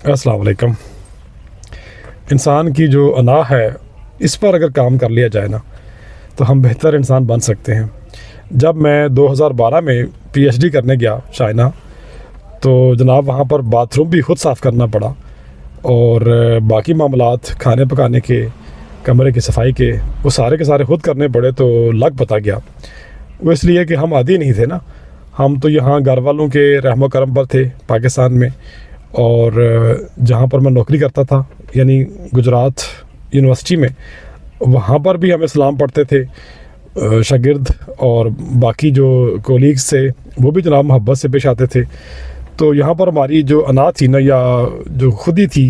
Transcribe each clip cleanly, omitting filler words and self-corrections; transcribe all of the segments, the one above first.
السلام علیکم۔ انسان کی جو انا ہے اس پر اگر کام کر لیا جائے نا تو ہم بہتر انسان بن سکتے ہیں۔ جب میں 2012 میں پی ایچ ڈی کرنے گیا چائنا تو جناب وہاں پر باتھ روم بھی خود صاف کرنا پڑا، اور باقی معاملات کھانے پکانے کے، کمرے کی صفائی کے، وہ سارے کے سارے خود کرنے پڑے تو لگ پتا گیا۔ وہ اس لیے کہ ہم عادی نہیں تھے نا، ہم تو یہاں گھر والوں کے رحم و کرم پر تھے پاکستان میں، اور جہاں پر میں نوکری کرتا تھا یعنی گجرات یونیورسٹی میں، وہاں پر بھی ہمیں سلام پڑھتے تھے شاگرد، اور باقی جو کولیگز تھے وہ بھی جناب محبت سے پیش آتے تھے۔ تو یہاں پر ہماری جو انا تھی نا، یا جو خودی تھی،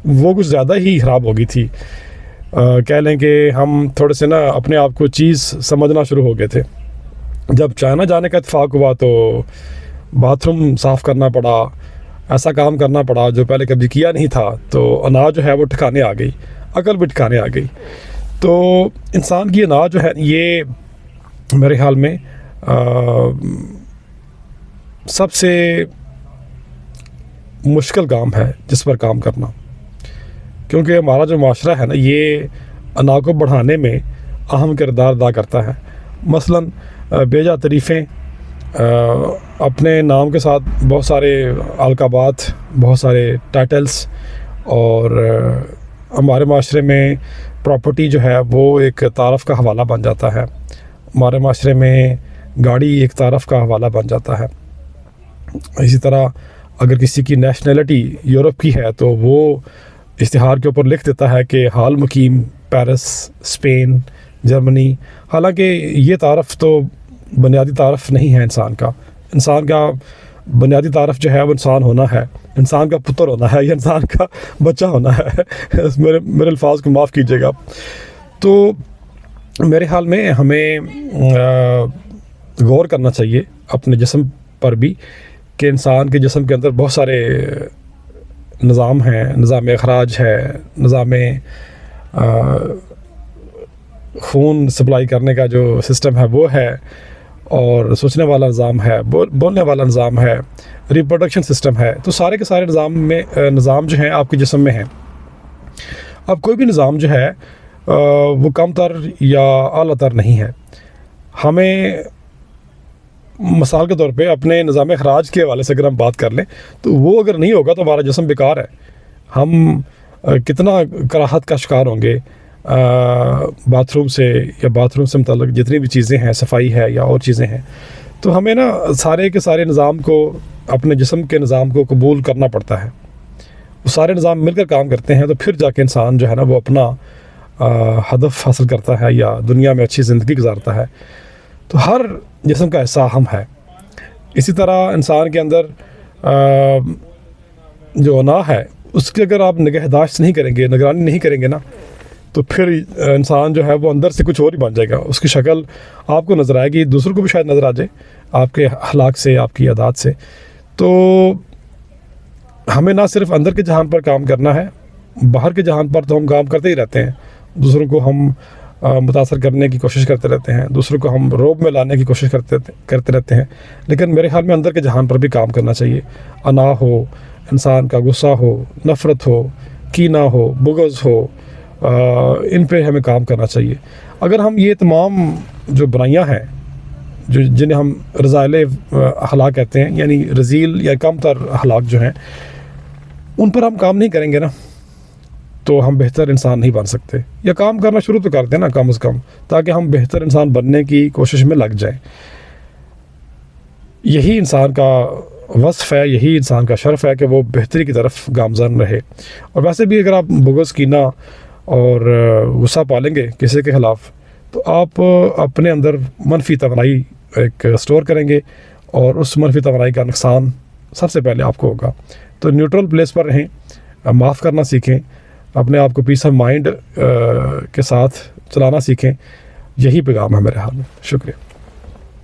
وہ کچھ زیادہ ہی خراب ہو گئی تھی۔ کہہ لیں کہ ہم تھوڑے سے نا اپنے آپ کو چیز سمجھنا شروع ہو گئے تھے۔ جب چائنا جانے کا اتفاق ہوا تو باتھ روم صاف کرنا پڑا، ایسا کام کرنا پڑا جو پہلے کبھی کیا نہیں تھا، تو انا جو ہے وہ ٹھکانے آ گئی، عقل بھی ٹھکانے آ گئی۔ تو انسان کی انا جو ہے یہ میرے خیال میں سب سے مشکل کام ہے جس پر کام کرنا، کیونکہ ہمارا جو معاشرہ ہے نا یہ انا کو بڑھانے میں اہم کردار ادا کرتا ہے۔ مثلاً بیجا تعریفیں، اپنے نام کے ساتھ بہت سارے القابات، بہت سارے ٹائٹلز، اور ہمارے معاشرے میں پراپرٹی جو ہے وہ ایک تعارف کا حوالہ بن جاتا ہے، ہمارے معاشرے میں گاڑی ایک تعارف کا حوالہ بن جاتا ہے۔ اسی طرح اگر کسی کی نیشنلٹی یورپ کی ہے تو وہ اشتہار کے اوپر لکھ دیتا ہے کہ حال مقیم پیرس، اسپین، جرمنی، حالانکہ یہ تعارف تو بنیادی تعارف نہیں ہے انسان کا۔ انسان کا بنیادی تعارف جو ہے وہ انسان ہونا ہے، انسان کا پتر ہونا ہے، یا انسان کا بچہ ہونا ہے۔ میرے الفاظ کو معاف کیجیے گا۔ تو میرے خیال میں ہمیں غور کرنا چاہیے اپنے جسم پر بھی، کہ انسان کے جسم کے اندر بہت سارے نظام ہیں، نظام اخراج ہے، نظام خون سپلائی کرنے کا جو سسٹم ہے وہ ہے، اور سوچنے والا نظام ہے، بولنے والا نظام ہے، ریپروڈکشن سسٹم ہے۔ تو سارے کے سارے نظام جو ہیں آپ کے جسم میں ہیں۔ اب کوئی بھی نظام جو ہے وہ کم تر یا اعلیٰ تر نہیں ہے۔ ہمیں مثال کے طور پہ اپنے نظام اخراج کے حوالے سے اگر ہم بات کر لیں تو وہ اگر نہیں ہوگا تو ہمارا جسم بیکار ہے۔ ہم کتنا کراہت کا شکار ہوں گے باتھ روم سے، یا باتھ روم سے متعلق جتنی بھی چیزیں ہیں، صفائی ہے یا اور چیزیں ہیں۔ تو ہمیں نا سارے کے سارے نظام کو، اپنے جسم کے نظام کو قبول کرنا پڑتا ہے۔ وہ سارے نظام مل کر کام کرتے ہیں تو پھر جا کے انسان جو ہے نا وہ اپنا ہدف حاصل کرتا ہے یا دنیا میں اچھی زندگی گزارتا ہے۔ تو ہر جسم کا حصہ اہم ہے۔ اسی طرح انسان کے اندر جو انا ہے اس کی اگر آپ نگہداشت نہیں کریں گے، نگرانی نہیں کریں گے نا، تو پھر انسان جو ہے وہ اندر سے کچھ اور ہی بن جائے گا۔ اس کی شکل آپ کو نظر آئے گی، دوسروں کو بھی شاید نظر آ جائے آپ کے اخلاق سے، آپ کی عادات سے۔ تو ہمیں نہ صرف اندر کے جہان پر کام کرنا ہے، باہر کے جہان پر تو ہم کام کرتے ہی رہتے ہیں، دوسروں کو ہم متاثر کرنے کی کوشش کرتے رہتے ہیں، دوسروں کو ہم روب میں لانے کی کوشش کرتے رہتے ہیں، لیکن میرے خیال میں اندر کے جہان پر بھی کام کرنا چاہیے۔ انا ہو، انسان کا غصہ ہو، نفرت ہو، کینہ ہو، بغض ہو، ان پہ ہمیں کام کرنا چاہیے۔ اگر ہم یہ تمام جو برائیاں ہیں جنہیں ہم رذائل اخلاق کہتے ہیں، یعنی رذیل یا کم تر اخلاق جو ہیں، ان پر ہم کام نہیں کریں گے نا تو ہم بہتر انسان نہیں بن سکتے۔ یا کام کرنا شروع تو کر دیں نا کم از کم، تاکہ ہم بہتر انسان بننے کی کوشش میں لگ جائیں۔ یہی انسان کا وصف ہے، یہی انسان کا شرف ہے کہ وہ بہتری کی طرف گامزن رہے۔ اور ویسے بھی اگر آپ بغض، کینہ اور غصہ پالیں گے کسی کے خلاف تو آپ اپنے اندر منفی توانائی ایک سٹور کریں گے، اور اس منفی توانائی کا نقصان سب سے پہلے آپ کو ہوگا۔ تو نیوٹرل پلیس پر رہیں، معاف کرنا سیکھیں، اپنے آپ کو پیس آف مائنڈ کے ساتھ چلانا سیکھیں۔ یہی پیغام ہے میرے حال میں۔ شکریہ۔